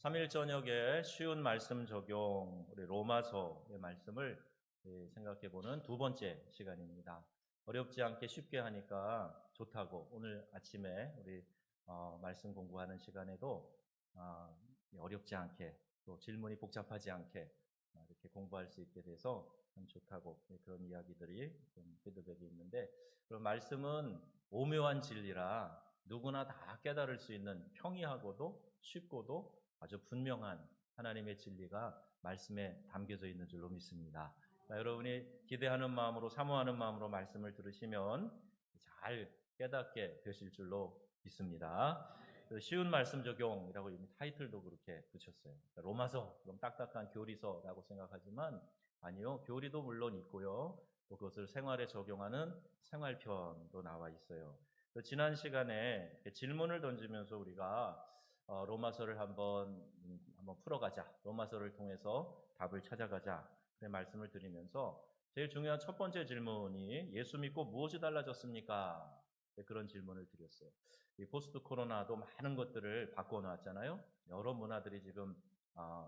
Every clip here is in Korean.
3일 저녁에 쉬운 말씀 적용, 우리 로마서의 말씀을 생각해 보는 두 번째 시간입니다. 어렵지 않게 쉽게 하니까 좋다고 오늘 아침에 우리 말씀 공부하는 시간에도 아, 어렵지 않게 또 질문이 복잡하지 않게 이렇게 공부할 수 있게 돼서 참 좋다고 그런 이야기들이 좀 피드백이 있는데, 그런 말씀은 오묘한 진리라 누구나 다 깨달을 수 있는 평이하고도 쉽고도 아주 분명한 하나님의 진리가 말씀에 담겨져 있는 줄로 믿습니다. 자, 여러분이 기대하는 마음으로, 사모하는 마음으로 말씀을 들으시면 잘 깨닫게 되실 줄로 믿습니다. 쉬운 말씀 적용이라고 이미 타이틀도 그렇게 붙였어요. 로마서, 그럼 딱딱한 교리서라고 생각하지만 아니요, 교리도 물론 있고요, 또 그것을 생활에 적용하는 생활편도 나와 있어요. 지난 시간에 질문을 던지면서 우리가 로마서를 한번 풀어가자, 로마서를 통해서 답을 찾아가자, 그런 말씀을 드리면서 제일 중요한 첫 번째 질문이 예수 믿고 무엇이 달라졌습니까? 그런 질문을 드렸어요. 이 포스트 코로나도 많은 것들을 바꿔놓았잖아요. 여러 문화들이 지금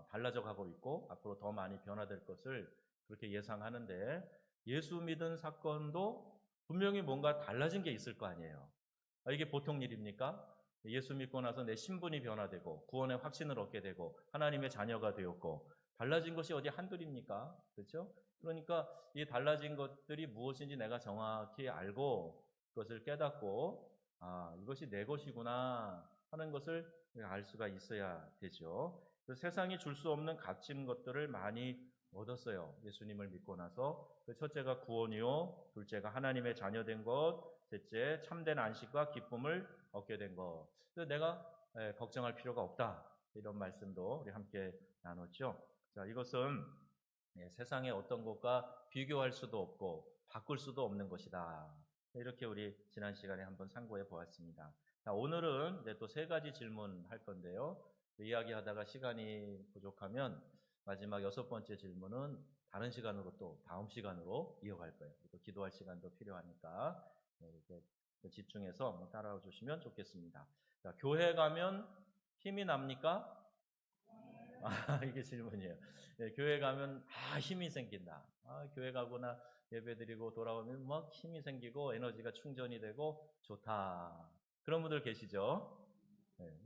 달라져 가고 있고 앞으로 더 많이 변화될 것을 그렇게 예상하는데, 예수 믿은 사건도 분명히 뭔가 달라진 게 있을 거 아니에요. 이게 보통 일입니까? 예수 믿고 나서 내 신분이 변화되고 구원의 확신을 얻게 되고 하나님의 자녀가 되었고 달라진 것이 어디 한둘입니까? 그렇죠? 그러니까 이 달라진 것들이 무엇인지 내가 정확히 알고 그것을 깨닫고 이것이 내 것이구나 하는 것을 알 수가 있어야 되죠. 세상이 줄 수 없는 값진 것들을 많이 얻었어요. 예수님을 믿고 나서. 그 첫째가 구원이요, 둘째가 하나님의 자녀된 것, 셋째 참된 안식과 기쁨을 얻게 된 것. 그래서 내가 걱정할 필요가 없다, 이런 말씀도 우리 함께 나눴죠. 자, 이것은 세상의 어떤 것과 비교할 수도 없고 바꿀 수도 없는 것이다, 이렇게 우리 지난 시간에 한번 상고해 보았습니다. 자, 오늘은 이제 또 세 가지 질문할 건데요. 이야기하다가 시간이 부족하면 마지막 여섯 번째 질문은 다른 시간으로, 또 다음 시간으로 이어갈 거예요. 또 기도할 시간도 필요하니까 이렇게 집중해서 한번 따라와 주시면 좋겠습니다. 자, 교회 가면 힘이 납니까? 이게 질문이에요. 교회 가면 힘이 생긴다. 교회 가거나 예배드리고 돌아오면 막 힘이 생기고 에너지가 충전이 되고 좋다, 그런 분들 계시죠?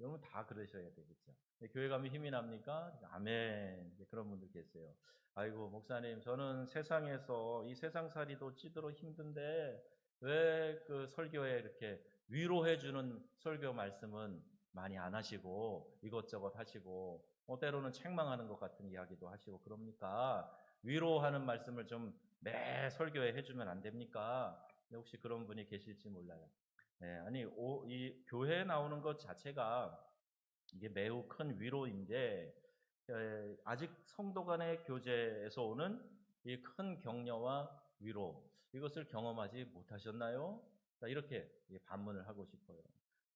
여러분 다 그러셔야 되겠죠. 교회 가면 힘이 납니까? 아멘. 그런 분들 계세요. 아이고 목사님, 저는 세상에서 이 세상살이도 찌들어 힘든데 왜 그 설교에 이렇게 위로해 주는 설교 말씀은 많이 안 하시고 이것저것 하시고 때로는 책망하는 것 같은 이야기도 하시고 그럽니까? 위로하는 말씀을 좀 매 설교에 해주면 안 됩니까? 혹시 그런 분이 계실지 몰라요. 아니, 이 교회에 나오는 것 자체가 이게 매우 큰 위로인데, 아직 성도 간의 교제에서 오는 이 큰 격려와 위로, 이것을 경험하지 못하셨나요? 자, 이렇게 반문을 하고 싶어요.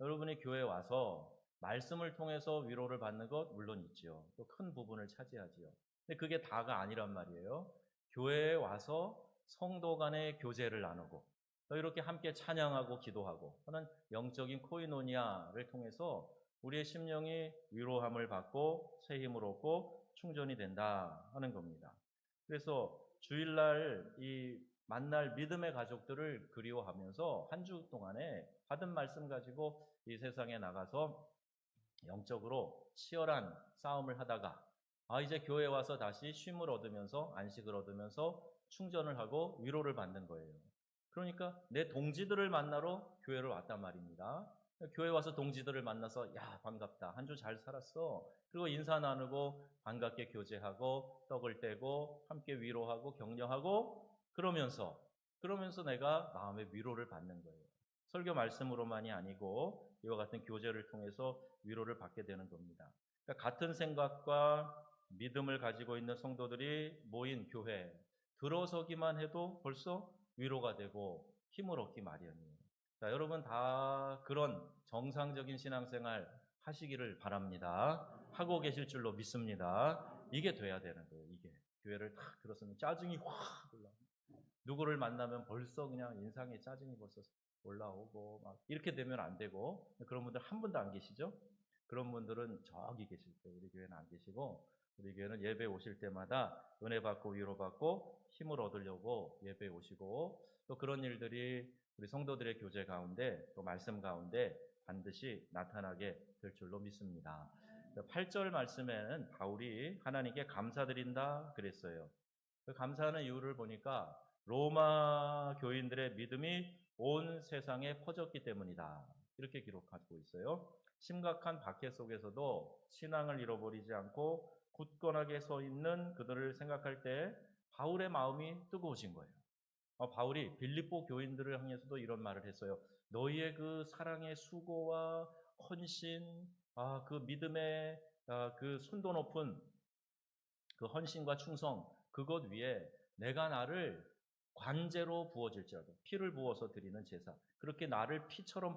여러분이 교회에 와서 말씀을 통해서 위로를 받는 것 물론 있죠. 또 큰 부분을 차지하지요. 근데 그게 다가 아니란 말이에요. 교회에 와서 성도 간의 교제를 나누고 또 이렇게 함께 찬양하고 기도하고 하는 영적인 코이노니아를 통해서 우리의 심령이 위로함을 받고 새 힘을 얻고 충전이 된다 하는 겁니다. 그래서 주일날 이 만날 믿음의 가족들을 그리워하면서 한 주 동안에 받은 말씀 가지고 이 세상에 나가서 영적으로 치열한 싸움을 하다가 이제 교회에 와서 다시 쉼을 얻으면서 안식을 얻으면서 충전을 하고 위로를 받는 거예요. 그러니까 내 동지들을 만나러 교회를 왔단 말입니다. 교회 와서 동지들을 만나서 야 반갑다, 한 주 잘 살았어, 그리고 인사 나누고 반갑게 교제하고 떡을 떼고 함께 위로하고 격려하고 그러면서 내가 마음의 위로를 받는 거예요. 설교 말씀으로만이 아니고 이와 같은 교제를 통해서 위로를 받게 되는 겁니다. 그러니까 같은 생각과 믿음을 가지고 있는 성도들이 모인 교회 들어서기만 해도 벌써 위로가 되고 힘을 얻기 마련이에요. 자, 여러분 다 그런 정상적인 신앙생활 하시기를 바랍니다. 하고 계실 줄로 믿습니다. 이게 돼야 되는 거예요. 이게 교회를 딱 들었으면 짜증이 확 올라. 누구를 만나면 벌써 그냥 인상에 짜증이 벌써 올라오고 막 이렇게 되면 안 되고, 그런 분들 한 분도 안 계시죠? 그런 분들은 저기 계실 때 우리 교회는 안 계시고 우리 교회는 예배 오실 때마다 은혜 받고 위로받고 힘을 얻으려고 예배 오시고 또 그런 일들이 우리 성도들의 교제 가운데 또 말씀 가운데 반드시 나타나게 될 줄로 믿습니다. 8절 말씀에는 바울이 하나님께 감사드린다 그랬어요. 그 감사하는 이유를 보니까 로마 교인들의 믿음이 온 세상에 퍼졌기 때문이다. 이렇게 기록하고 있어요. 심각한 박해 속에서도 신앙을 잃어버리지 않고 굳건하게 서 있는 그들을 생각할 때 바울의 마음이 뜨거워진 거예요. 바울이 빌립보 교인들을 향해서도 이런 말을 했어요. 너희의 그 사랑의 수고와 헌신, 그 믿음의 그 순도 높은 그 헌신과 충성, 그것 위에 내가 나를 관제로 부어질지라도, 피를 부어서 드리는 제사, 그렇게 나를 피처럼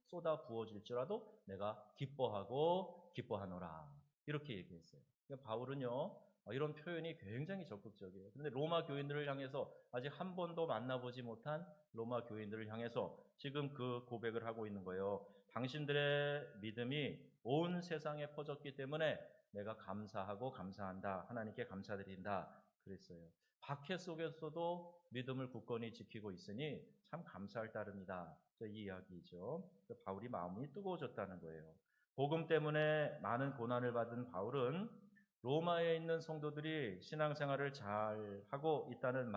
쏟아 부어질지라도 내가 기뻐하노라. 이렇게 얘기했어요. 그러니까 바울은요, 이런 표현이 굉장히 적극적이에요. 그런데 로마 교인들을 향해서 아직 한 번도 만나보지 못한 로마 교인들을 향해서 지금 그 고백을 하고 있는 거예요. 당신들의 믿음이 온 세상에 퍼졌기 때문에 내가 감사하고 감사한다. 하나님께 감사드린다. 그랬어요. 박해 속에서도 믿음을 굳건히 지키고 있으니 참 감사할 따름이다. 이 이야기죠. 바울이 마음이 뜨거워졌다는 거예요. 복음 때문에 많은 고난을 받은 바울은 로마에 있는 성도들이 신앙생활을 잘 하고 있다는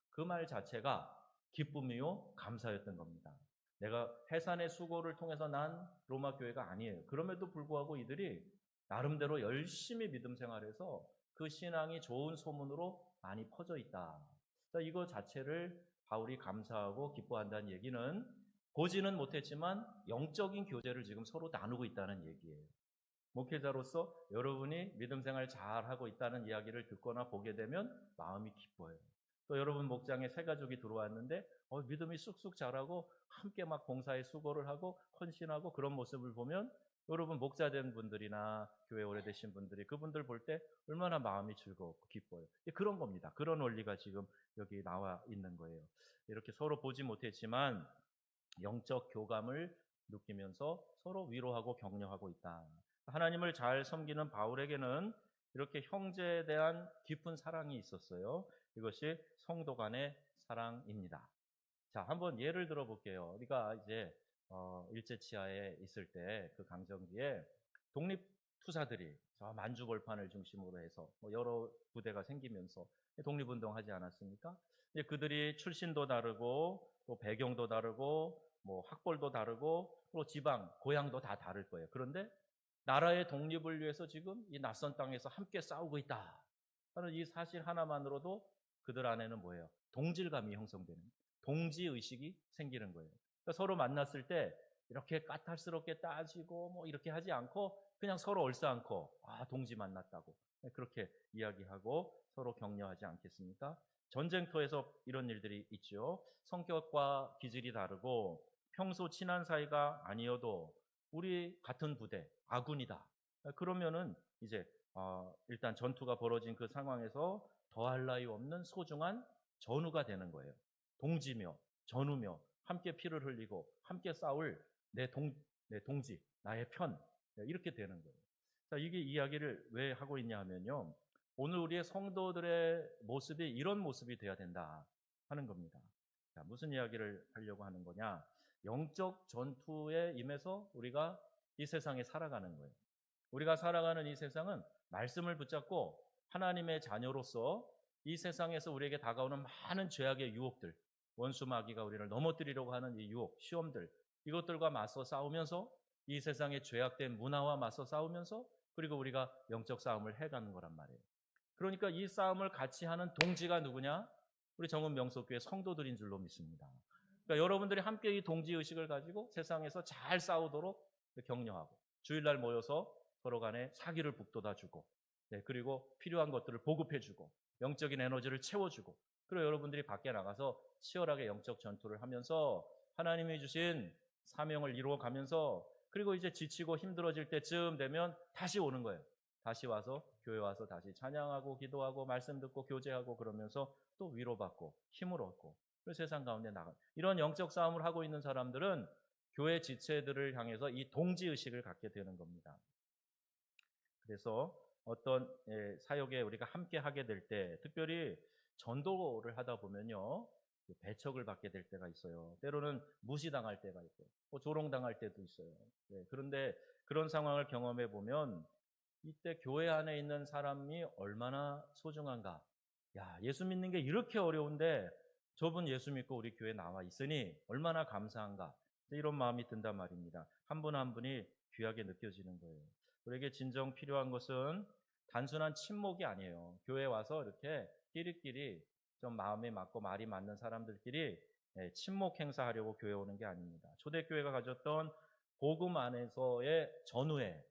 그 말 자체가 기쁨이요 감사였던 겁니다. 내가 해산의 수고를 통해서 난 로마 교회가 아니에요. 그럼에도 불구하고 이들이 나름대로 열심히 믿음 생활해서 그 신앙이 좋은 소문으로 많이 퍼져 있다. 이거 자체를 바울이 감사하고 기뻐한다는 얘기는 보지는 못했지만 영적인 교제를 지금 서로 나누고 있다는 얘기예요. 목회자로서 여러분이 믿음 생활 잘 하고 있다는 이야기를 듣거나 보게 되면 마음이 기뻐요. 또 여러분 목장에 새 가족이 들어왔는데 믿음이 쑥쑥 자라고 함께 막 봉사에 수고를 하고 헌신하고 그런 모습을 보면 여러분 목자된 분들이나 교회 오래되신 분들이 그분들 볼 때 얼마나 마음이 즐겁고 기뻐요. 그런 겁니다. 그런 원리가 지금 여기 나와 있는 거예요. 이렇게 서로 보지 못했지만 영적 교감을 느끼면서 서로 위로하고 격려하고 있다. 하나님을 잘 섬기는 바울에게는 이렇게 형제에 대한 깊은 사랑이 있었어요. 이것이 성도 간의 사랑입니다. 자, 한번 예를 들어 볼게요. 우리가 이제 일제치하에 있을 때 그 강점기에 독립투사들이 저 만주벌판을 중심으로 해서 여러 부대가 생기면서 독립운동하지 않았습니까? 그들이 출신도 다르고 또 배경도 다르고 뭐 학벌도 다르고 또 지방, 고향도 다 다를 거예요. 그런데 나라의 독립을 위해서 지금 이 낯선 땅에서 함께 싸우고 있다 하는 이 사실 하나만으로도 그들 안에는 뭐예요? 동질감이 형성되는, 동지의식이 생기는 거예요. 그러니까 서로 만났을 때 이렇게 까탈스럽게 따지고 뭐 이렇게 하지 않고 그냥 서로 얼싸안고 동지 만났다고 그렇게 이야기하고 서로 격려하지 않겠습니까? 전쟁터에서 이런 일들이 있죠. 성격과 기질이 다르고 평소 친한 사이가 아니어도 우리 같은 부대, 아군이다. 그러면은 이제 일단 전투가 벌어진 그 상황에서 더할 나위 없는 소중한 전우가 되는 거예요. 동지며 전우며 함께 피를 흘리고 함께 싸울 내 동지, 나의 편 이렇게 되는 거예요. 자, 이게 이야기를 왜 하고 있냐 하면요. 오늘 우리의 성도들의 모습이 이런 모습이 돼야 된다 하는 겁니다. 자, 무슨 이야기를 하려고 하는 거냐? 영적 전투에 임해서 우리가 이 세상에 살아가는 거예요. 우리가 살아가는 이 세상은 말씀을 붙잡고 하나님의 자녀로서 이 세상에서 우리에게 다가오는 많은 죄악의 유혹들, 원수 마귀가 우리를 넘어뜨리려고 하는 이 유혹, 시험들, 이것들과 맞서 싸우면서 이 세상의 죄악된 문화와 맞서 싸우면서 그리고 우리가 영적 싸움을 해가는 거란 말이에요. 그러니까 이 싸움을 같이 하는 동지가 누구냐? 우리 정은 명석교회 성도들인 줄로 믿습니다. 그러니까 여러분들이 함께 이 동지의식을 가지고 세상에서 잘 싸우도록 격려하고 주일날 모여서 서로 간에 사기를 북돋아주고 그리고 필요한 것들을 보급해주고 영적인 에너지를 채워주고 그리고 여러분들이 밖에 나가서 치열하게 영적 전투를 하면서 하나님이 주신 사명을 이루어가면서 그리고 이제 지치고 힘들어질 때쯤 되면 다시 오는 거예요. 다시 와서 교회 와서 다시 찬양하고 기도하고 말씀 듣고 교제하고 그러면서 또 위로받고 힘을 얻고 세상 가운데 나가 이런 영적 싸움을 하고 있는 사람들은 교회 지체들을 향해서 이 동지의식을 갖게 되는 겁니다. 그래서 어떤 사역에 우리가 함께 하게 될 때, 특별히 전도를 하다 보면요, 배척을 받게 될 때가 있어요. 때로는 무시당할 때가 있고, 조롱당할 때도 있어요. 네, 그런데 그런 상황을 경험해 보면 이때 교회 안에 있는 사람이 얼마나 소중한가. 야, 예수 믿는 게 이렇게 어려운데 저분 예수 믿고 우리 교회에 나와 있으니 얼마나 감사한가. 이런 마음이 든단 말입니다. 한 분 한 분이 귀하게 느껴지는 거예요. 우리에게 진정 필요한 것은 단순한 친목이 아니에요. 교회에 와서 이렇게 끼리끼리 좀 마음에 맞고 말이 맞는 사람들끼리 친목 행사하려고 교회 오는 게 아닙니다. 초대교회가 가졌던 복음 안에서의 전후회,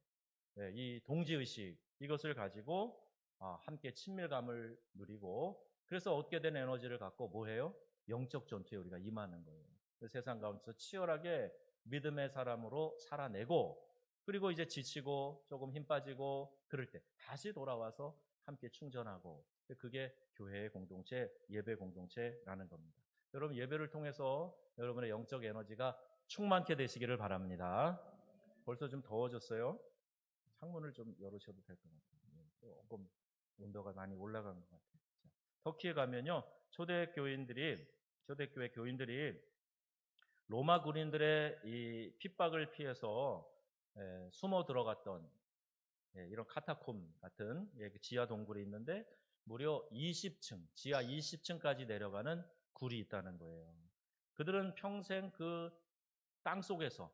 이 동지의식, 이것을 가지고 함께 친밀감을 누리고, 그래서 얻게 된 에너지를 갖고 뭐 해요? 영적 전투에 우리가 임하는 거예요. 세상 가운데서 치열하게 믿음의 사람으로 살아내고, 그리고 이제 지치고 조금 힘 빠지고 그럴 때 다시 돌아와서 함께 충전하고, 그게 교회의 공동체, 예배 공동체라는 겁니다. 여러분, 예배를 통해서 여러분의 영적 에너지가 충만케 되시기를 바랍니다. 벌써 좀 더워졌어요. 창문을 좀 열으셔도 될 것 같아요. 조금 온도가 많이 올라간 것 같아요. 자, 터키에 가면요, 초대교회 교인들이 로마 군인들의 이 핍박을 피해서 숨어 들어갔던 이런 카타콤 같은 그 지하 동굴이 있는데, 무려 20층, 지하 20층까지 내려가는 굴이 있다는 거예요. 그들은 평생 그 땅 속에서,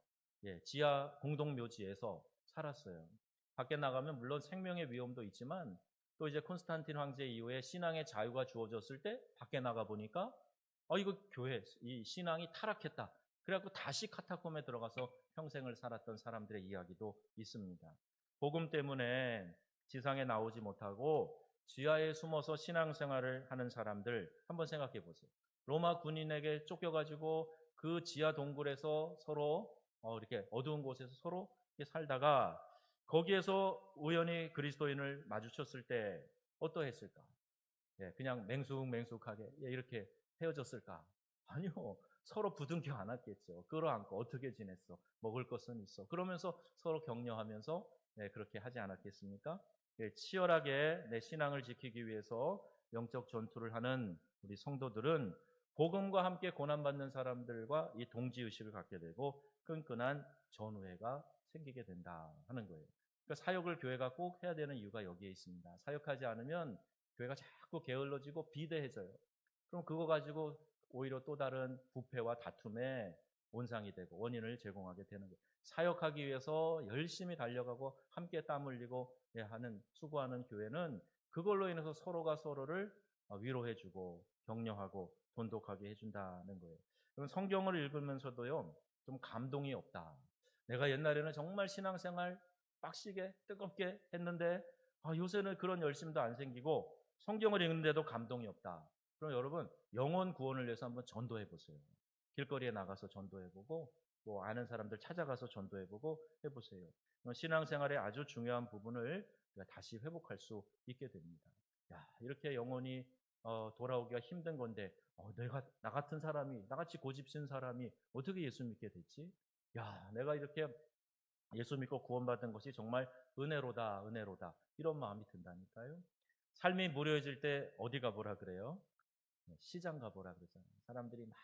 지하 공동묘지에서 살았어요. 밖에 나가면 물론 생명의 위험도 있지만, 또 이제 콘스탄틴 황제 이후에 신앙의 자유가 주어졌을 때 밖에 나가 보니까 이거 교회 이 신앙이 타락했다. 그래갖고 다시 카타콤에 들어가서 평생을 살았던 사람들의 이야기도 있습니다. 복음 때문에 지상에 나오지 못하고 지하에 숨어서 신앙생활을 하는 사람들 한번 생각해 보세요. 로마 군인에게 쫓겨가지고 그 지하 동굴에서 서로 이렇게 어두운 곳에서 서로 이렇게 살다가 거기에서 우연히 그리스도인을 마주쳤을 때 어떠했을까? 그냥 맹숙맹숙하게 이렇게 헤어졌을까? 아니요. 서로 부둥켜 안았겠죠. 끌어안고 어떻게 지냈어? 먹을 것은 있어. 그러면서 서로 격려하면서 그렇게 하지 않았겠습니까? 치열하게 내 신앙을 지키기 위해서 영적 전투를 하는 우리 성도들은 복음과 함께 고난받는 사람들과 이 동지의식을 갖게 되고 끈끈한 전우회가 생기게 된다 하는 거예요. 그러니까 사역을 교회가 꼭 해야 되는 이유가 여기에 있습니다. 사역하지 않으면 교회가 자꾸 게을러지고 비대해져요. 그럼 그거 가지고 오히려 또 다른 부패와 다툼의 온상이 되고 원인을 제공하게 되는 거예요. 사역하기 위해서 열심히 달려가고 함께 땀 흘리고 하는 수고하는 교회는 그걸로 인해서 서로가 서로를 위로해주고 격려하고 돈독하게 해준다는 거예요. 그럼 성경을 읽으면서도요, 좀 감동이 없다. 내가 옛날에는 정말 신앙생활 빡시게 뜨겁게 했는데 요새는 그런 열심도 안 생기고 성경을 읽는데도 감동이 없다. 그럼 여러분, 영혼 구원을 위해서 한번 전도해 보세요. 길거리에 나가서 전도해 보고 뭐 아는 사람들 찾아가서 전도해 보고 해보세요. 신앙생활의 아주 중요한 부분을 다시 회복할 수 있게 됩니다. 야, 이렇게 영혼이 돌아오기가 힘든 건데 내가 나 같은 사람이, 나같이 고집진 사람이 어떻게 예수 믿게 됐지? 야, 내가 이렇게 예수 믿고 구원받은 것이 정말 은혜로다, 은혜로다. 이런 마음이 든다니까요. 삶이 무료해질 때 어디 가보라 그래요? 시장 가보라 그러잖아요. 사람들이 막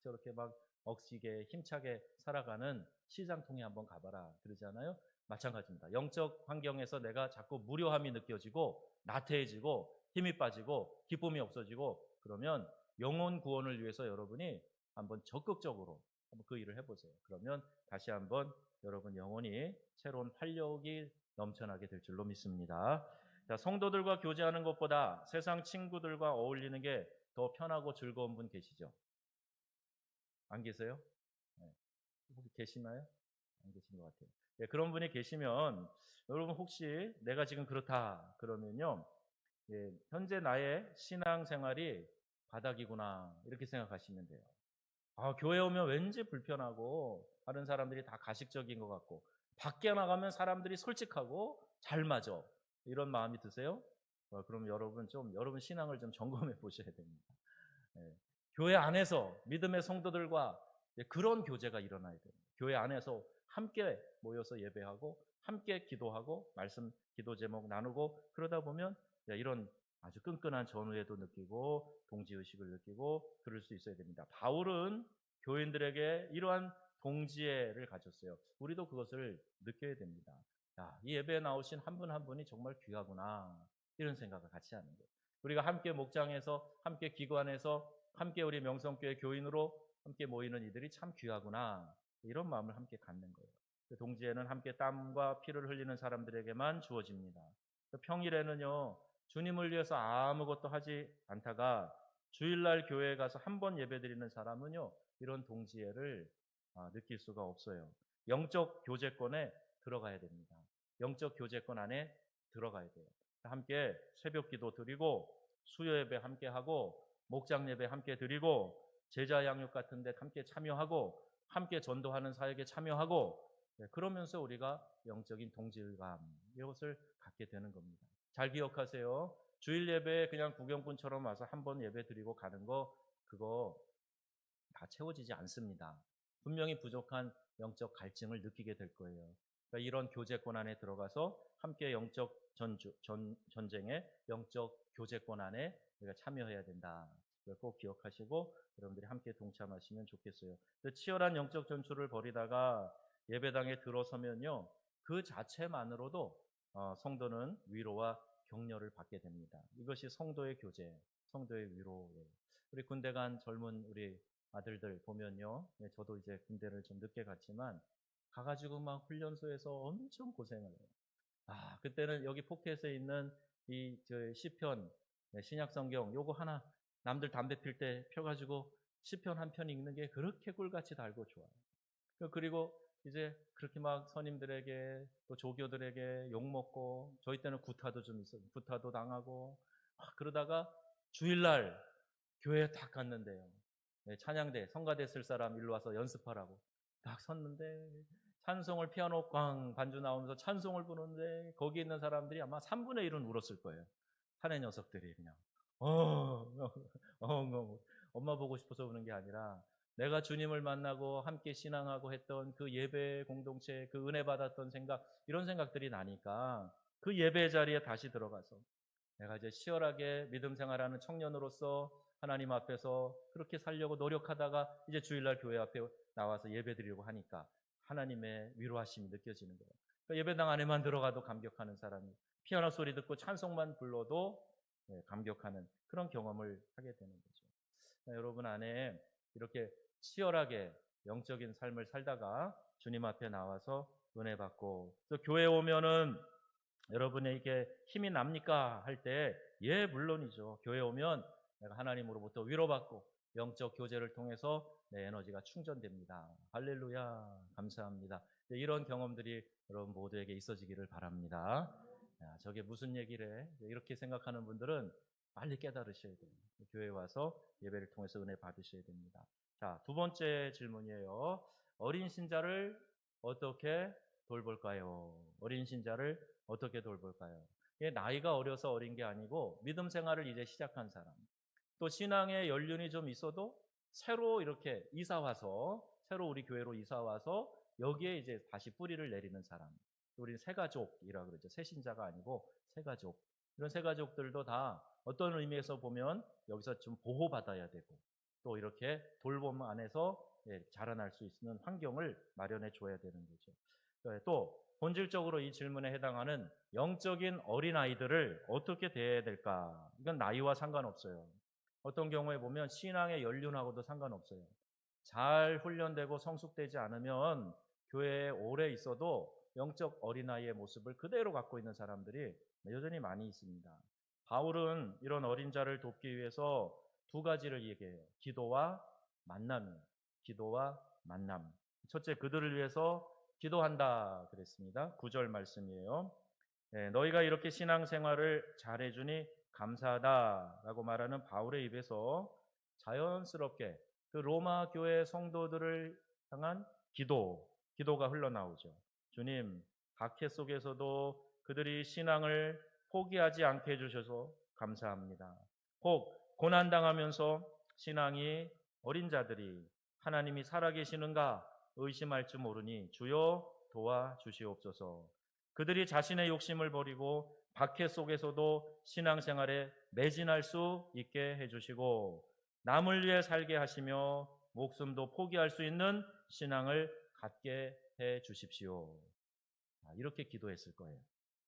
저렇게 막 억지게 힘차게 살아가는 시장통에 한번 가봐라 그러잖아요. 마찬가지입니다. 영적 환경에서 내가 자꾸 무료함이 느껴지고 나태해지고 힘이 빠지고 기쁨이 없어지고 그러면 영혼 구원을 위해서 여러분이 한번 적극적으로 한번 그 일을 해보세요. 그러면 다시 한번 여러분 영혼이 새로운 활력이 넘쳐나게 될 줄로 믿습니다. 자, 성도들과 교제하는 것보다 세상 친구들과 어울리는 게 더 편하고 즐거운 분 계시죠? 안 계세요? 네. 혹시 계시나요? 안 계신 것 같아요. 네, 그런 분이 계시면 여러분 혹시 내가 지금 그렇다 그러면요, 현재 나의 신앙생활이 바닥이구나 이렇게 생각하시면 돼요. 교회 오면 왠지 불편하고 다른 사람들이 다 가식적인 것 같고 밖에 나가면 사람들이 솔직하고 잘 맞아. 이런 마음이 드세요? 그럼 여러분 신앙을 좀 점검해 보셔야 됩니다. 교회 안에서 믿음의 성도들과 그런 교제가 일어나야 됩니다. 교회 안에서 함께 모여서 예배하고 함께 기도하고 말씀 기도 제목 나누고 그러다 보면 이런 아주 끈끈한 전우애도 느끼고 동지의식을 느끼고 그럴 수 있어야 됩니다. 바울은 교인들에게 이러한 동지애를 가졌어요. 우리도 그것을 느껴야 됩니다. 야, 이 예배에 나오신 한 분 한 분이 정말 귀하구나. 이런 생각을 같이 하는 거예요. 우리가 함께 목장에서 함께 기관에서 함께 우리 명성교회 교인으로 함께 모이는 이들이 참 귀하구나. 이런 마음을 함께 갖는 거예요. 그 동지에는 함께 땀과 피를 흘리는 사람들에게만 주어집니다. 평일에는요, 주님을 위해서 아무것도 하지 않다가 주일날 교회에 가서 한 번 예배드리는 사람은요, 이런 동지애를 느낄 수가 없어요. 영적 교제권에 들어가야 됩니다. 영적 교제권 안에 들어가야 돼요. 함께 새벽 기도 드리고 수요 예배 함께 하고 목장 예배 함께 드리고 제자 양육 같은 데 함께 참여하고 함께 전도하는 사역에 참여하고 그러면서 우리가 영적인 동질감 이것을 갖게 되는 겁니다. 잘 기억하세요. 주일 예배에 그냥 구경꾼처럼 와서 한 번 예배 드리고 가는 거 그거 다 채워지지 않습니다. 분명히 부족한 영적 갈증을 느끼게 될 거예요. 그러니까 이런 교제권 안에 들어가서 함께 영적 전쟁에 영적 교제권 안에 우리가 참여해야 된다. 그걸 꼭 기억하시고 여러분들이 함께 동참하시면 좋겠어요. 치열한 영적 전투를 벌이다가 예배당에 들어서면요, 그 자체만으로도 성도는 위로와 격려를 받게 됩니다. 이것이 성도의 교제, 성도의 위로예요. 우리 군대 간 젊은 우리 아들들 보면요, 저도 이제 군대를 좀 늦게 갔지만 가가지고 막 훈련소에서 엄청 고생을 해요. 그때는 여기 포켓에 있는 이 시편, 신약 성경 요거 하나 남들 담배 필 때 펴가지고 시편 한 편 읽는 게 그렇게 꿀같이 달고 좋아요. 그리고 이제 그렇게 막 선임들에게 또 조교들에게 욕 먹고 저희 때는 구타도 좀 있어요. 구타도 당하고 그러다가 주일날 교회에 딱 갔는데요. 찬양대 성가대 쓸 사람 일로 와서 연습하라고 딱 섰는데 찬송을 피아노 꽝 반주 나오면서 찬송을 부르는데 거기 있는 사람들이 아마 3분의 1은 울었을 거예요. 사내 녀석들이 그냥 엄마 보고 싶어서 우는 게 아니라 내가 주님을 만나고 함께 신앙하고 했던 그 예배 공동체 그 은혜 받았던 생각 이런 생각들이 나니까 그 예배 자리에 다시 들어가서 내가 이제 치열하게 믿음 생활하는 청년으로서 하나님 앞에서 그렇게 살려고 노력하다가 이제 주일날 교회 앞에 나와서 예배드리려고 하니까 하나님의 위로하심이 느껴지는 거예요. 그러니까 예배당 안에만 들어가도 감격하는 사람이 피아노 소리 듣고 찬송만 불러도 감격하는 그런 경험을 하게 되는 거죠. 여러분 안에 이렇게 치열하게 영적인 삶을 살다가 주님 앞에 나와서 은혜 받고 또 교회 오면은 여러분에게 힘이 납니까? 할 때 예, 물론이죠. 교회 오면 내가 하나님으로부터 위로받고 영적 교제를 통해서 내 에너지가 충전됩니다. 할렐루야, 감사합니다. 이런 경험들이 여러분 모두에게 있어지기를 바랍니다. 저게 무슨 얘기래? 이렇게 생각하는 분들은 빨리 깨달으셔야 돼요. 교회에 와서 예배를 통해서 은혜 받으셔야 됩니다. 자, 두 번째 질문이에요. 어린 신자를 어떻게 돌볼까요? 어린 신자를 어떻게 돌볼까요? 나이가 어려서 어린 게 아니고 믿음 생활을 이제 시작한 사람, 또 신앙의 연륜이 좀 있어도 새로 이렇게 이사 와서 새로 우리 교회로 이사 와서 여기에 이제 다시 뿌리를 내리는 사람, 우리는 새가족이라 그러죠. 새신자가 아니고 새가족. 이런 새가족들도 다 어떤 의미에서 보면 여기서 좀 보호받아야 되고 또 이렇게 돌봄 안에서 자라날 수 있는 환경을 마련해 줘야 되는 거죠. 또 본질적으로 이 질문에 해당하는 영적인 어린아이들을 어떻게 대해야 될까? 이건 나이와 상관없어요. 어떤 경우에 보면 신앙의 연륜하고도 상관없어요. 잘 훈련되고 성숙되지 않으면 교회에 오래 있어도 영적 어린아이의 모습을 그대로 갖고 있는 사람들이 여전히 많이 있습니다. 바울은 이런 어린 자를 돕기 위해서 두 가지를 얘기해요. 기도와 만남이에요. 기도와 만남. 첫째, 그들을 위해서 기도한다 그랬습니다. 9절 말씀이에요. 너희가 이렇게 신앙생활을 잘해주니 감사하다라고 말하는 바울의 입에서 자연스럽게 그 로마 교회 성도들을 향한 기도가 흘러나오죠. 주님, 박해 속에서도 그들이 신앙을 포기하지 않게 해주셔서 감사합니다. 혹 고난당하면서 신앙이 어린 자들이 하나님이 살아계시는가 의심할 줄 모르니 주여 도와주시옵소서. 그들이 자신의 욕심을 버리고 박해 속에서도 신앙생활에 매진할 수 있게 해주시고 남을 위해 살게 하시며 목숨도 포기할 수 있는 신앙을 갖게 해 주십시오. 이렇게 기도했을 거예요.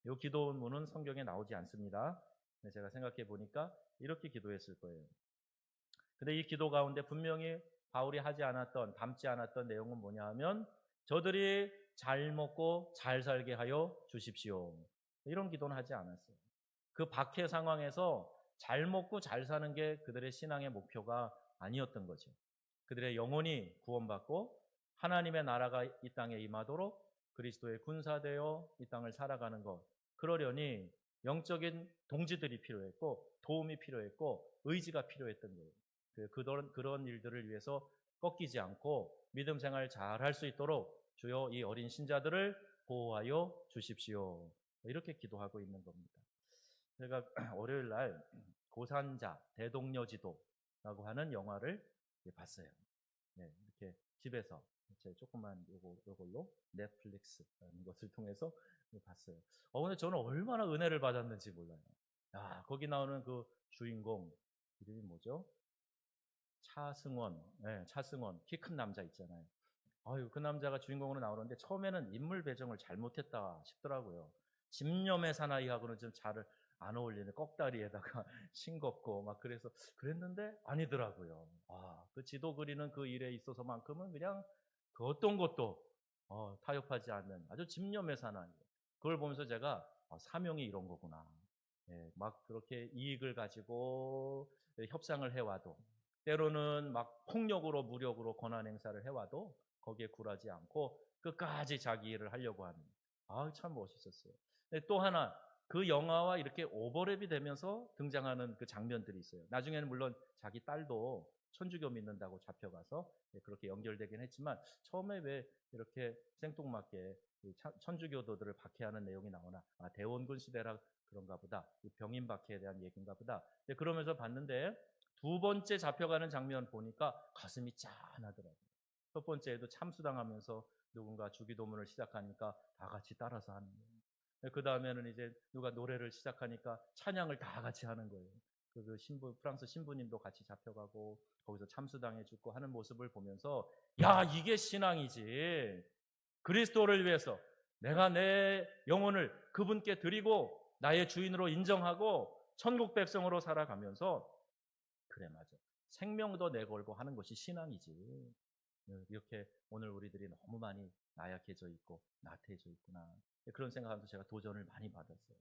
이 기도문은 성경에 나오지 않습니다. 제가 생각해 보니까 이렇게 기도했을 거예요. 근데 이 기도 가운데 분명히 바울이 하지 않았던, 담지 않았던 내용은 뭐냐 하면 저들이 잘 먹고 잘 살게 하여 주십시오. 이런 기도는 하지 않았어요. 그 박해 상황에서 잘 먹고 잘 사는 게 그들의 신앙의 목표가 아니었던 거죠. 그들의 영혼이 구원받고 하나님의 나라가 이 땅에 임하도록 그리스도의 군사되어 이 땅을 살아가는 것. 그러려니 영적인 동지들이 필요했고 도움이 필요했고 의지가 필요했던 거예요. 그런 일들을 위해서 꺾이지 않고 믿음 생활 잘 할 수 있도록 주여 이 어린 신자들을 보호하여 주십시오. 이렇게 기도하고 있는 겁니다. 제가 월요일 날 고산자 대동여지도라고 하는 영화를 봤어요. 네, 이렇게 집에서 제 조그만 요걸로 넷플릭스라는 것을 통해서 봤어요. 근데 저는 얼마나 은혜를 받았는지 몰라요. 거기 나오는 그 주인공 이름이 뭐죠? 차승원, 네, 차승원 키 큰 남자 있잖아요. 그 남자가 주인공으로 나오는데 처음에는 인물 배정을 잘못했다 싶더라고요. 집념의 사나이하고는 좀 잘 안 어울리는 꺽다리에다가 싱겁고 막 그래서 그랬는데 아니더라고요. 그 지도 그리는 그 일에 있어서만큼은 그냥 그 어떤 것도 타협하지 않는 아주 집념의 사나이. 그걸 보면서 제가 사명이 이런 거구나. 예, 막 그렇게 이익을 가지고 협상을 해와도 때로는 막 폭력으로 무력으로 권한 행사를 해와도 거기에 굴하지 않고 끝까지 자기 일을 하려고 하는. 참 멋있었어요. 또 하나 그 영화와 이렇게 오버랩이 되면서 등장하는 그 장면들이 있어요. 나중에는 물론 자기 딸도 천주교 믿는다고 잡혀가서 그렇게 연결되긴 했지만 처음에 왜 이렇게 생뚱맞게 천주교도들을 박해하는 내용이 나오나 대원군 시대라 그런가 보다. 병인 박해에 대한 얘기인가 보다. 그러면서 봤는데 두 번째 잡혀가는 장면 보니까 가슴이 짠하더라고요. 첫 번째에도 참수당하면서 누군가 주기도문을 시작하니까 다 같이 따라서 하는 거예요. 그 다음에는 이제 누가 노래를 시작하니까 찬양을 다 같이 하는 거예요. 그 프랑스 신부님도 같이 잡혀가고 거기서 참수당해 죽고 하는 모습을 보면서 이게 신앙이지. 그리스도를 위해서 내가 내 영혼을 그분께 드리고 나의 주인으로 인정하고 천국 백성으로 살아가면서 그래 맞아. 생명도 내걸고 하는 것이 신앙이지. 이렇게 오늘 우리들이 너무 많이 나약해져 있고 나태해져 있구나. 그런 생각하면서 제가 도전을 많이 받았어요.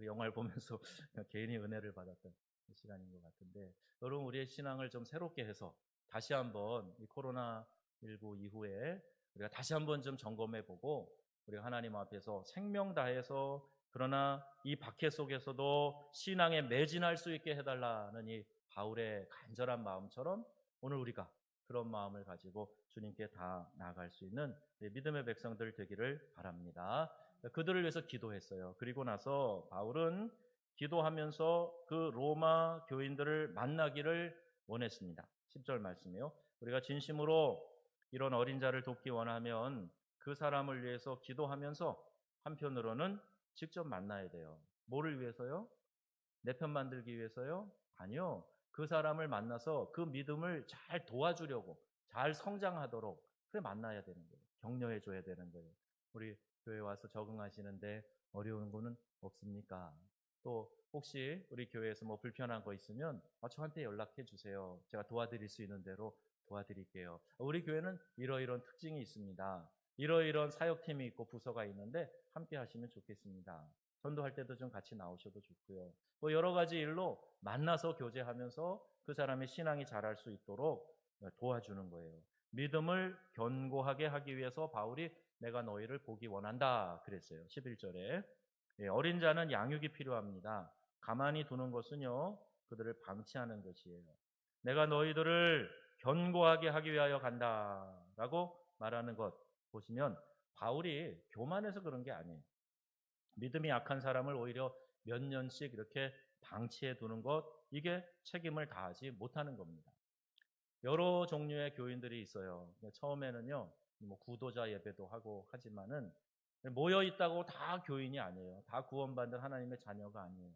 영화를 보면서 개인이 은혜를 받았던 시간인 것 같은데 여러분 우리의 신앙을 좀 새롭게 해서 다시 한번 이 코로나19 이후에 우리가 다시 한번 좀 점검해보고 우리가 하나님 앞에서 생명 다해서 그러나 이 박해 속에서도 신앙에 매진할 수 있게 해달라는 이 바울의 간절한 마음처럼 오늘 우리가 그런 마음을 가지고 주님께 다 나아갈 수 있는 믿음의 백성들 되기를 바랍니다. 그들을 위해서 기도했어요. 그리고 나서 바울은 기도하면서 그 로마 교인들을 만나기를 원했습니다. 10절 말씀이요. 우리가 진심으로 이런 어린 자를 돕기 원하면 그 사람을 위해서 기도하면서 한편으로는 직접 만나야 돼요. 뭐를 위해서요? 내 편 만들기 위해서요? 아니요. 그 사람을 만나서 그 믿음을 잘 도와주려고 잘 성장하도록 그래 만나야 되는 거예요. 격려해 줘야 되는 거예요. 우리 교회 와서 적응하시는데 어려운 거는 없습니까? 또 혹시 우리 교회에서 뭐 불편한 거 있으면 저한테 연락해 주세요. 제가 도와드릴 수 있는 대로 도와드릴게요. 우리 교회는 이러이러한 특징이 있습니다. 이러이러한 사역팀이 있고 부서가 있는데 함께 하시면 좋겠습니다. 전도할 때도 좀 같이 나오셔도 좋고요. 뭐 여러 가지 일로 만나서 교제하면서 그 사람의 신앙이 자랄 수 있도록 도와주는 거예요. 믿음을 견고하게 하기 위해서 바울이 내가 너희를 보기 원한다 그랬어요. 11절에. 어린 자는 양육이 필요합니다. 가만히 두는 것은요. 그들을 방치하는 것이에요. 내가 너희들을 견고하게 하기 위하여 간다라고 말하는 것 보시면 바울이 교만해서 그런 게 아니에요. 믿음이 약한 사람을 오히려 몇 년씩 이렇게 방치해 두는 것, 이게 책임을 다하지 못하는 겁니다. 여러 종류의 교인들이 있어요. 처음에는요, 뭐 구도자 예배도 하고 하지만은 모여 있다고 다 교인이 아니에요. 다 구원받는 하나님의 자녀가 아니에요.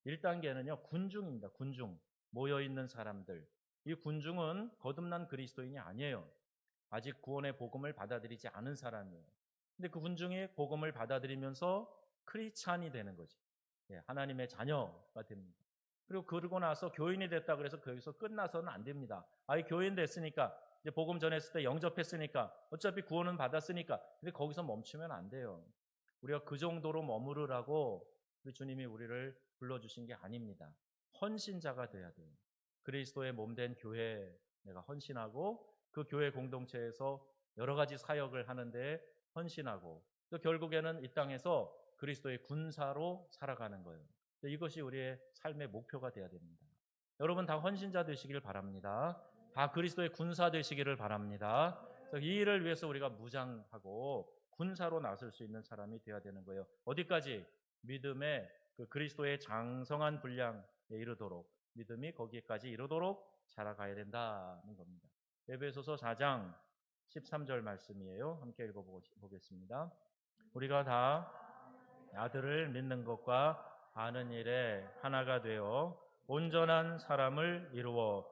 1단계는요, 군중입니다. 군중. 모여 있는 사람들. 이 군중은 거듭난 그리스도인이 아니에요. 아직 구원의 복음을 받아들이지 않은 사람이에요. 근데 그 군중이 복음을 받아들이면서 크리스찬이 되는 거죠. 예, 하나님의 자녀가 됩니다. 그리고 그러고 나서 교인이 됐다 그래서 거기서 끝나서는 안 됩니다. 아예 교인 됐으니까 이제 복음 전했을 때 영접했으니까 어차피 구원은 받았으니까 근데 거기서 멈추면 안 돼요. 우리가 그 정도로 머무르라고 우리 주님이 우리를 불러주신 게 아닙니다. 헌신자가 돼야 돼요. 그리스도의 몸된 교회에 내가 헌신하고 그 교회 공동체에서 여러 가지 사역을 하는데 헌신하고 또 결국에는 이 땅에서 그리스도의 군사로 살아가는 거예요. 이것이 우리의 삶의 목표가 되어야 됩니다. 여러분 다 헌신자 되시길 바랍니다. 다 그리스도의 군사 되시기를 바랍니다. 이 일을 위해서 우리가 무장하고 군사로 나설 수 있는 사람이 되어야 되는 거예요. 어디까지? 믿음의 그 그리스도의 장성한 분량에 이르도록 믿음이 거기까지 이르도록 자라가야 된다는 겁니다. 에베소서 4장 13절 말씀이에요. 함께 읽어보겠습니다. 우리가 다 아들을 믿는 것과 아는 일에 하나가 되어 온전한 사람을 이루어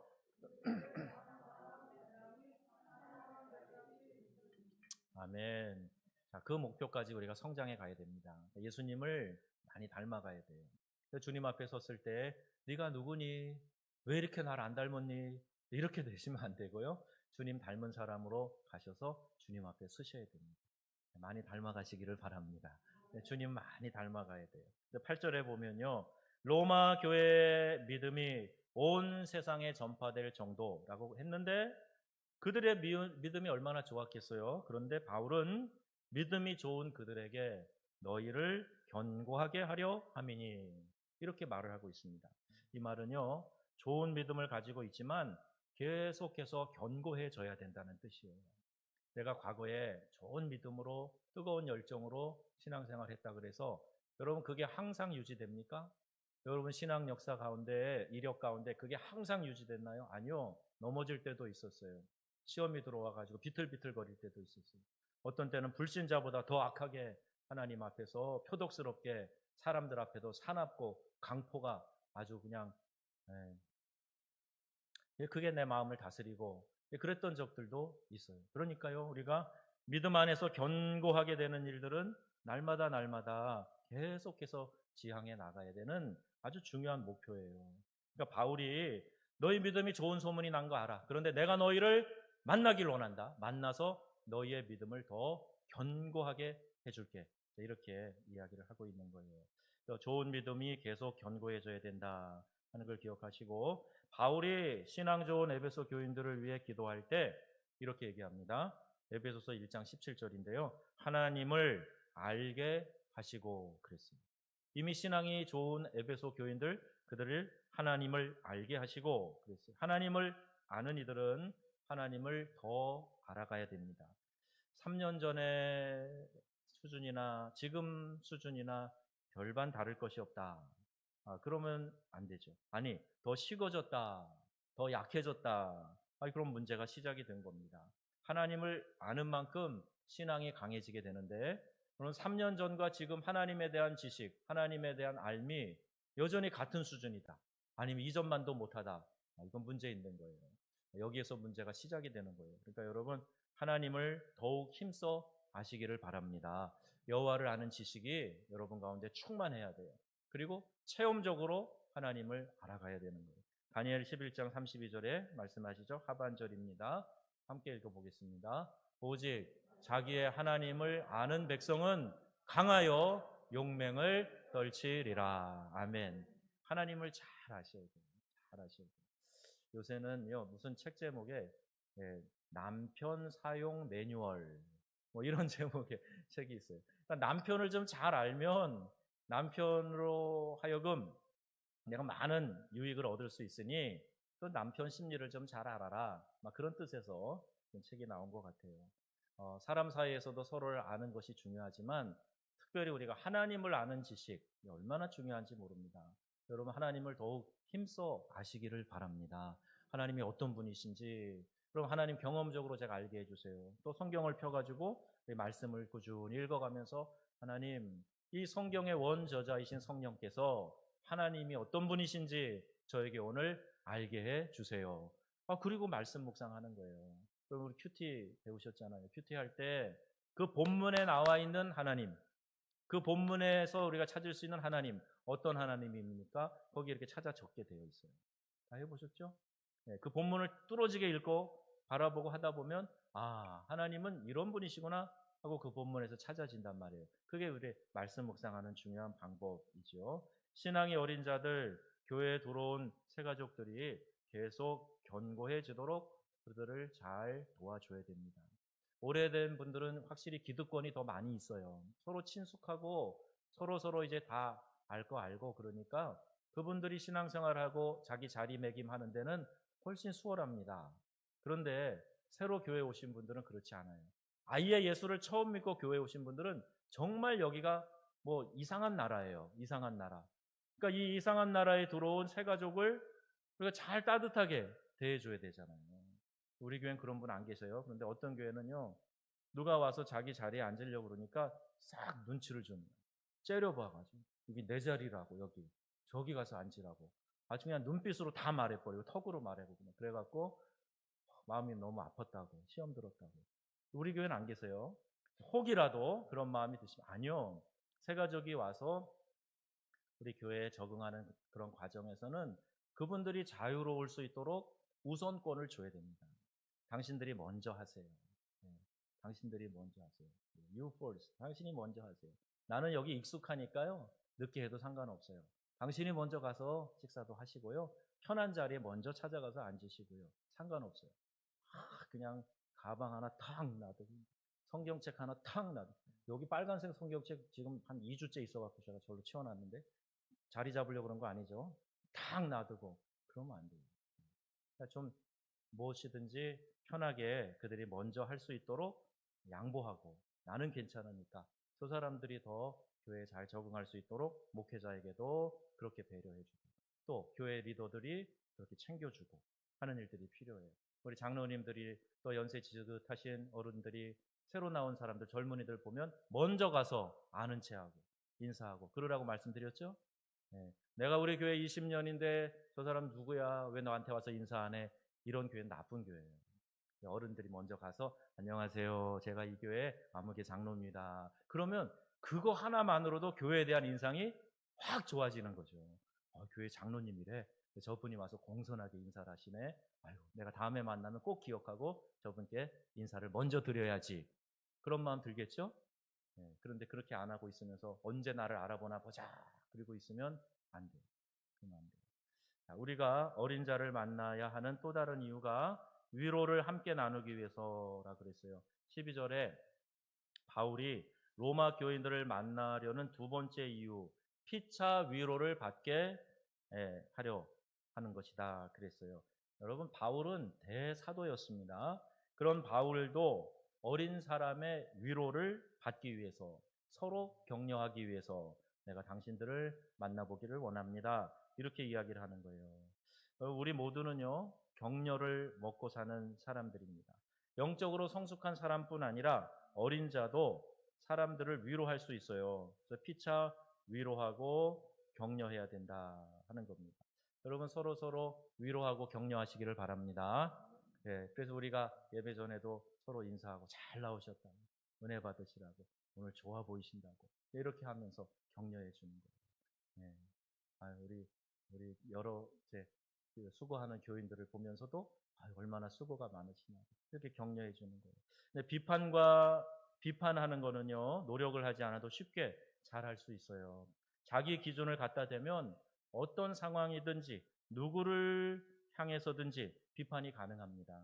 아멘. 자, 그 목표까지 우리가 성장해 가야 됩니다. 예수님을 많이 닮아가야 돼요. 주님 앞에 섰을 때 네가 누구니? 왜 이렇게 나를 안 닮았니? 이렇게 되시면 안 되고요. 주님 닮은 사람으로 가셔서 주님 앞에 서셔야 됩니다. 많이 닮아가시기를 바랍니다. 주님 많이 닮아가야 돼요. 8절에 보면요. 로마 교회의 믿음이 온 세상에 전파될 정도라고 했는데 그들의 믿음이 얼마나 좋았겠어요. 그런데 바울은 믿음이 좋은 그들에게 너희를 견고하게 하려 함이니 이렇게 말을 하고 있습니다. 이 말은요. 좋은 믿음을 가지고 있지만 계속해서 견고해져야 된다는 뜻이에요. 내가 과거에 좋은 믿음으로 뜨거운 열정으로 신앙생활 했다 그래서 여러분 그게 항상 유지됩니까? 여러분 신앙 역사 가운데 이력 가운데 그게 항상 유지됐나요? 아니요. 넘어질 때도 있었어요. 시험이 들어와 가지고 비틀비틀 거릴 때도 있었어요. 어떤 때는 불신자보다 더 악하게 하나님 앞에서 표독스럽게 사람들 앞에도 사납고 강포가 아주 그냥 그게 내 마음을 다스리고 그랬던 적들도 있어요. 그러니까요, 우리가 믿음 안에서 견고하게 되는 일들은 날마다 계속해서 지향해 나가야 되는 아주 중요한 목표예요. 그러니까 바울이 너희 믿음이 좋은 소문이 난 거 알아. 그런데 내가 너희를 만나길 원한다. 만나서 너희의 믿음을 더 견고하게 해줄게. 이렇게 이야기를 하고 있는 거예요. 좋은 믿음이 계속 견고해져야 된다 하는 걸 기억하시고 바울이 신앙 좋은 에베소 교인들을 위해 기도할 때 이렇게 얘기합니다. 에베소서 1장 17절인데요. 하나님을 알게 하시고 그랬습니다. 이미 신앙이 좋은 에베소 교인들 그들을 하나님을 알게 하시고 그랬어요. 하나님을 아는 이들은 하나님을 더 알아가야 됩니다. 3년 전의 수준이나 지금 수준이나 별반 다를 것이 없다. 그러면 안 되죠. 아니, 더 식어졌다. 더 약해졌다. 그럼 문제가 시작이 된 겁니다. 하나님을 아는 만큼 신앙이 강해지게 되는데, 그럼 3년 전과 지금 하나님에 대한 지식, 하나님에 대한 알미 여전히 같은 수준이다. 아니면 이전만도 못하다. 이건 문제 있는 거예요. 여기에서 문제가 시작이 되는 거예요. 그러니까 여러분, 하나님을 더욱 힘써 아시기를 바랍니다. 여호와를 아는 지식이 여러분 가운데 충만해야 돼요. 그리고 체험적으로 하나님을 알아가야 되는 거예요. 다니엘 11장 32절에 말씀하시죠. 하반절입니다. 함께 읽어보겠습니다. 오직 자기의 하나님을 아는 백성은 강하여 용맹을 떨치리라. 아멘. 하나님을 잘 아셔야 돼요. 잘 아셔야 돼요. 요새는요, 무슨 책 제목에 남편 사용 매뉴얼 뭐 이런 제목의 책이 있어요. 그러니까 남편을 좀 잘 알면 남편으로 하여금 내가 많은 유익을 얻을 수 있으니 그 남편 심리를 좀 잘 알아라. 막 그런 뜻에서 책이 나온 것 같아요. 사람 사이에서도 서로를 아는 것이 중요하지만 특별히 우리가 하나님을 아는 지식 얼마나 중요한지 모릅니다. 여러분 하나님을 더욱 힘써 아시기를 바랍니다. 하나님이 어떤 분이신지 그럼 하나님 경험적으로 제가 알게 해주세요. 또 성경을 펴가지고 이 말씀을 꾸준히 읽어가면서 하나님, 이 성경의 원저자이신 성령께서 하나님이 어떤 분이신지 저에게 오늘 알게 해 주세요. 그리고 말씀 묵상하는 거예요. 그럼 우리 큐티 배우셨잖아요. 큐티 할 때 그 본문에 나와 있는 하나님, 그 본문에서 우리가 찾을 수 있는 하나님, 어떤 하나님입니까? 거기 이렇게 찾아 적게 되어 있어요. 다 해보셨죠? 네, 그 본문을 뚫어지게 읽고 바라보고 하다 보면 하나님은 이런 분이시구나 하고 그 본문에서 찾아진단 말이에요. 그게 우리 말씀 묵상하는 중요한 방법이죠. 신앙의 어린 자들, 교회에 들어온 새가족들이 계속 견고해지도록 그들을 잘 도와줘야 됩니다. 오래된 분들은 확실히 기득권이 더 많이 있어요. 서로 친숙하고 서로 이제 다 알 거 알고 그러니까 그분들이 신앙생활하고 자기 자리매김하는 데는 훨씬 수월합니다. 그런데 새로 교회 오신 분들은 그렇지 않아요. 아예 예수를 처음 믿고 교회 오신 분들은 정말 여기가 뭐 이상한 나라예요. 이상한 나라. 그러니까 이 이상한 나라에 들어온 새 가족을 우리가 잘 따뜻하게 대해줘야 되잖아요. 우리 교회는 그런 분 안 계세요. 그런데 어떤 교회는요, 누가 와서 자기 자리에 앉으려고 그러니까 싹 눈치를 줍니다. 째려봐가지고 여기 내 자리라고, 여기 저기 가서 앉으라고 아주 그냥 눈빛으로 다 말해버리고 턱으로 말해버리고 그래갖고 마음이 너무 아팠다고, 시험 들었다고. 우리 교회는 안 계세요. 혹이라도 그런 마음이 드시면 아니요, 새가족이 와서 우리 교회에 적응하는 그런 과정에서는 그분들이 자유로울 수 있도록 우선권을 줘야 됩니다. 당신들이 먼저 하세요. 네, 당신들이 먼저 하세요. You first. 당신이 먼저 하세요. 나는 여기 익숙하니까요, 늦게 해도 상관없어요. 당신이 먼저 가서 식사도 하시고요, 편한 자리에 먼저 찾아가서 앉으시고요, 상관없어요. 그냥 가방 하나 탁 놔두고 성경책 하나 탁 놔두고, 여기 빨간색 성경책 지금 한 2주째 있어갖고 제가 절로 치워놨는데 자리 잡으려고 그런 거 아니죠? 탁 놔두고 그러면 안 돼요. 그러니까 좀 무엇이든지 편하게 그들이 먼저 할 수 있도록 양보하고, 나는 괜찮으니까 저 사람들이 더 교회에 잘 적응할 수 있도록 목회자에게도 그렇게 배려해주고, 또 교회 리더들이 그렇게 챙겨주고 하는 일들이 필요해요. 우리 장로님들이 또 연세 지긋하신 어른들이 새로 나온 사람들, 젊은이들 보면 먼저 가서 아는 체하고 인사하고 그러라고 말씀드렸죠. 네. 내가 우리 교회 20년인데 저 사람 누구야? 왜 너한테 와서 인사 안 해? 이런 교회는 나쁜 교회예요. 어른들이 먼저 가서 안녕하세요, 제가 이 교회 마무개 장로입니다. 그러면 그거 하나만으로도 교회에 대한 인상이 확 좋아지는 거죠. 교회 장로님이래. 저분이 와서 공손하게 인사를 하시네. 아유, 내가 다음에 만나면 꼭 기억하고 저분께 인사를 먼저 드려야지. 그런 마음 들겠죠? 네, 그런데 그렇게 안 하고 있으면서 언제 나를 알아보나 보자 그리고 있으면 안 돼요. 그러면 안 돼요. 우리가 어린 자를 만나야 하는 또 다른 이유가 위로를 함께 나누기 위해서라 그랬어요. 12절에 바울이 로마 교인들을 만나려는 두 번째 이유, 피차 위로를 받게 하려 하는 것이다 그랬어요. 여러분, 바울은 대사도였습니다. 그런 바울도 어린 사람의 위로를 받기 위해서, 서로 격려하기 위해서 내가 당신들을 만나보기를 원합니다, 이렇게 이야기를 하는 거예요. 우리 모두는요, 격려를 먹고 사는 사람들입니다. 영적으로 성숙한 사람뿐 아니라 어린 자도 사람들을 위로할 수 있어요. 그래서 피차 위로하고 격려해야 된다 하는 겁니다. 여러분, 서로 위로하고 격려하시기를 바랍니다. 네, 그래서 우리가 예배 전에도 서로 인사하고 잘 나오셨다, 은혜 받으시라고, 오늘 좋아 보이신다고 이렇게 하면서 격려해 주는 거예요. 네. 우리 여러 이제 그 수고하는 교인들을 보면서도 얼마나 수고가 많으시냐 이렇게 격려해 주는 거예요. 근데 비판하는 거는요, 노력을 하지 않아도 쉽게 잘할 수 있어요. 자기 기준을 갖다 대면 어떤 상황이든지 누구를 향해서든지 비판이 가능합니다.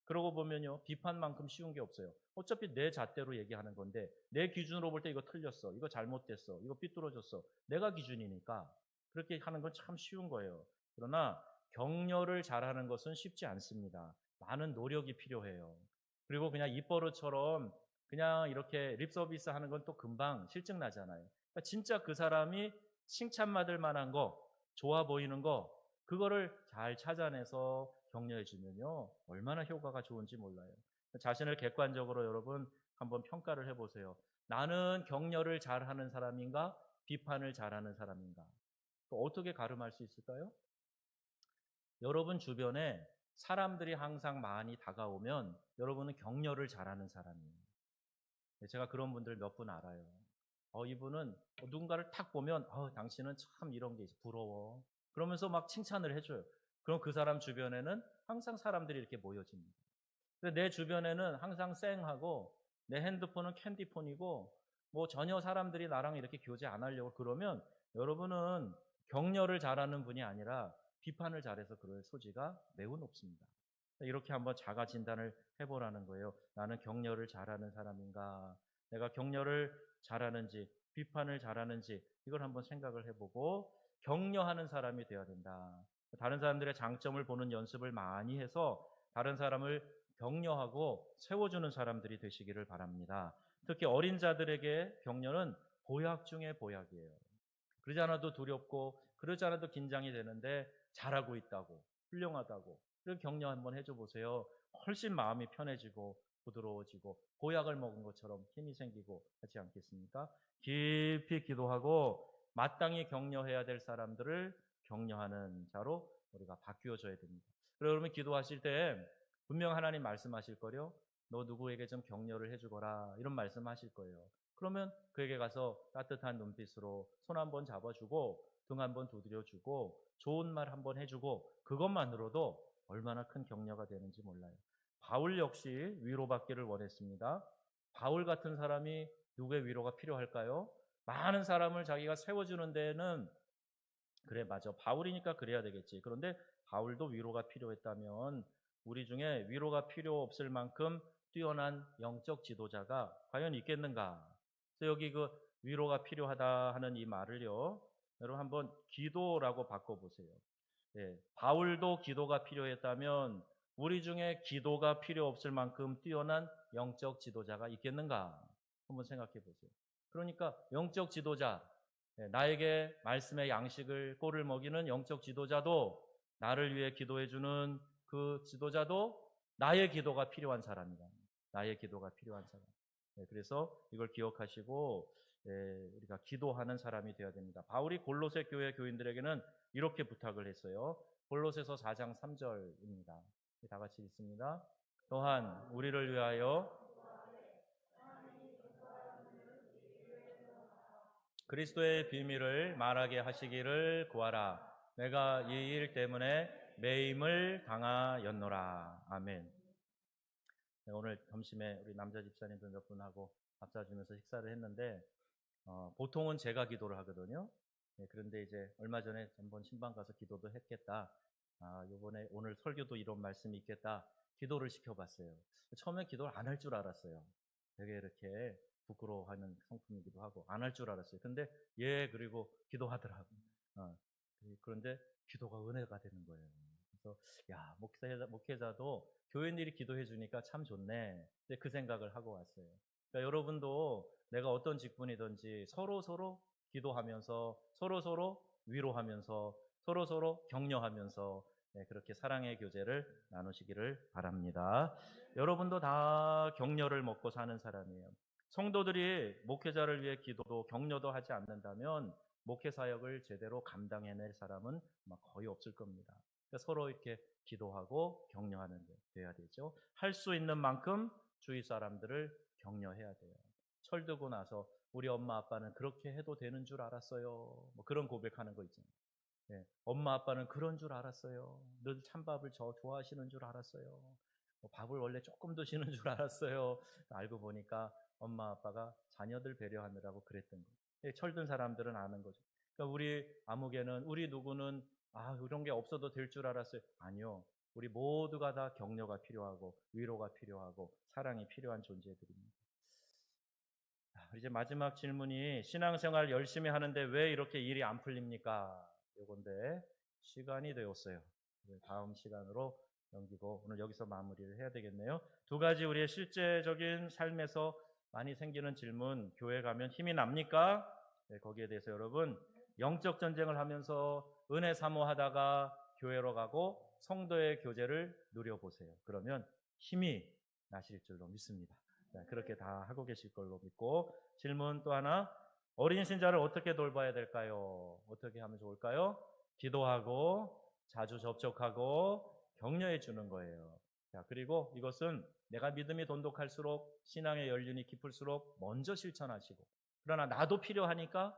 그러고 보면요, 비판만큼 쉬운 게 없어요. 어차피 내 잣대로 얘기하는 건데 내 기준으로 볼 때 이거 틀렸어, 이거 잘못됐어, 이거 삐뚤어졌어, 내가 기준이니까 그렇게 하는 건 참 쉬운 거예요. 그러나 격려를 잘하는 것은 쉽지 않습니다. 많은 노력이 필요해요. 그리고 그냥 입버릇처럼 그냥 이렇게 립 서비스 하는 건 또 금방 실증 나잖아요. 그러니까 진짜 그 사람이 칭찬받을 만한 거, 좋아 보이는 거, 그거를 잘 찾아내서 격려해 주면요, 얼마나 효과가 좋은지 몰라요. 자신을 객관적으로 여러분 한번 평가를 해보세요. 나는 격려를 잘하는 사람인가, 비판을 잘하는 사람인가? 어떻게 가름할 수 있을까요? 여러분 주변에 사람들이 항상 많이 다가오면 여러분은 격려를 잘하는 사람이에요. 제가 그런 분들 몇 분 알아요. 이분은 누군가를 탁 보면 당신은 참 이런 게 부러워. 그러면서 막 칭찬을 해줘요. 그럼 그 사람 주변에는 항상 사람들이 이렇게 모여집니다. 근데 내 주변에는 항상 쌩하고 내 핸드폰은 캔디폰이고 뭐 전혀 사람들이 나랑 이렇게 교제 안 하려고 그러면 여러분은 격려를 잘하는 분이 아니라 비판을 잘해서 그럴 소지가 매우 높습니다. 이렇게 한번 자가 진단을 해보라는 거예요. 나는 격려를 잘하는 사람인가? 내가 격려를 잘하는지 비판을 잘하는지 이걸 한번 생각을 해보고 격려하는 사람이 되어야 된다. 다른 사람들의 장점을 보는 연습을 많이 해서 다른 사람을 격려하고 세워주는 사람들이 되시기를 바랍니다. 특히 어린 자들에게 격려는 보약 중에 보약이에요. 그러지 않아도 두렵고 그러지 않아도 긴장이 되는데 잘하고 있다고, 훌륭하다고 이런 격려 한번 해줘 보세요. 훨씬 마음이 편해지고 부드러워지고 보약을 먹은 것처럼 힘이 생기고 하지 않겠습니까? 깊이 기도하고 마땅히 격려해야 될 사람들을 격려하는 자로 우리가 바뀌어져야 됩니다. 그러면 기도하실 때 분명 하나님 말씀하실 거요. 너 누구에게 좀 격려를 해주거라 이런 말씀하실 거예요. 그러면 그에게 가서 따뜻한 눈빛으로 손 한번 잡아주고 등 한번 두드려주고 좋은 말 한번 해주고 그것만으로도 얼마나 큰 격려가 되는지 몰라요. 바울 역시 위로받기를 원했습니다. 바울 같은 사람이 누구의 위로가 필요할까요? 많은 사람을 자기가 세워주는 데는 그래 맞아 바울이니까 그래야 되겠지. 그런데 바울도 위로가 필요했다면 우리 중에 위로가 필요 없을 만큼 뛰어난 영적 지도자가 과연 있겠는가? 그래서 여기 그 위로가 필요하다 하는 이 말을요, 여러분 한번 기도라고 바꿔보세요. 예, 바울도 기도가 필요했다면 우리 중에 기도가 필요 없을 만큼 뛰어난 영적 지도자가 있겠는가? 한번 생각해 보세요. 그러니까 영적 지도자, 나에게 말씀의 양식을 꼴을 먹이는 영적 지도자도 나를 위해 기도해 주는 그 지도자도 나의 기도가 필요한 사람이다. 나의 기도가 필요한 사람. 그래서 이걸 기억하시고 우리가 기도하는 사람이 되어야 됩니다. 바울이 골로새 교회 교인들에게는 이렇게 부탁을 했어요. 골로새서 4장 3절입니다. 다 같이 읽습니다. 또한 우리를 위하여 그리스도의 비밀을 말하게 하시기를 구하라. 내가 이 일 때문에 매임을 당하였노라. 아멘. 오늘 점심에 우리 남자 집사님들 몇 분하고 밥 사주면서 식사를 했는데 보통은 제가 기도를 하거든요. 그런데 이제 얼마 전에 한번 신방 가서 기도도 했겠다. 요번에 오늘 설교도 이런 말씀이 있겠다. 기도를 시켜봤어요. 처음에 기도를 안 할 줄 알았어요. 되게 이렇게 부끄러워하는 성품이기도 하고 안 할 줄 알았어요. 근데 그리고 기도하더라고요. 그런데 기도가 은혜가 되는 거예요. 그래서 야 목회자도 교인들이 기도해 주니까 참 좋네. 그 생각을 하고 왔어요. 그러니까 여러분도 내가 어떤 직분이든지 서로 기도하면서 서로 위로하면서 서로 격려하면서 그렇게 사랑의 교제를 나누시기를 바랍니다. 여러분도 다 격려를 먹고 사는 사람이에요. 성도들이 목회자를 위해 기도도 격려도 하지 않는다면 목회 사역을 제대로 감당해낼 사람은 아마 거의 없을 겁니다. 그러니까 서로 이렇게 기도하고 격려하는 게 돼야 되죠. 할 수 있는 만큼 주위 사람들을 격려해야 돼요. 철들고 나서 우리 엄마 아빠는 그렇게 해도 되는 줄 알았어요. 뭐 그런 고백하는 거 있잖아요. 엄마 아빠는 그런 줄 알았어요. 늘 찬밥을 좋아하시는 줄 알았어요. 밥을 원래 조금 드시는 줄 알았어요. 알고 보니까 엄마 아빠가 자녀들 배려하느라고 그랬던 거예요. 철든 사람들은 아는 거죠. 그러니까 우리 아무개는 우리 누구는 이런 게 없어도 될 줄 알았어요. 아니요. 우리 모두가 다 격려가 필요하고 위로가 필요하고 사랑이 필요한 존재들입니다. 이제 마지막 질문이 신앙생활 열심히 하는데 왜 이렇게 일이 안 풀립니까? 요건데 시간이 되었어요. 다음 시간으로 넘기고 오늘 여기서 마무리를 해야 되겠네요. 두 가지 우리의 실제적인 삶에서 많이 생기는 질문. 교회 가면 힘이 납니까? 거기에 대해서 여러분 영적 전쟁을 하면서 은혜 사모하다가 교회로 가고 성도의 교제를 누려보세요. 그러면 힘이 나실 줄로 믿습니다. 자, 그렇게 다 하고 계실 걸로 믿고, 질문 또 하나. 어린 신자를 어떻게 돌봐야 될까요? 어떻게 하면 좋을까요? 기도하고 자주 접촉하고 격려해 주는 거예요. 자, 그리고 이것은 내가 믿음이 돈독할수록, 신앙의 연륜이 깊을수록 먼저 실천하시고, 그러나 나도 필요하니까,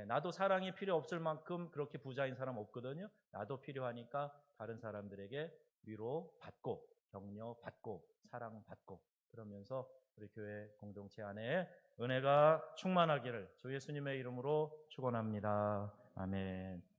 나도 사랑이 필요 없을 만큼 그렇게 부자인 사람 없거든요. 나도 필요하니까 다른 사람들에게 위로 받고 격려 받고 사랑 받고, 그러면서 우리 교회 공동체 안에 은혜가 충만하기를 주 예수님의 이름으로 축원합니다. 아멘.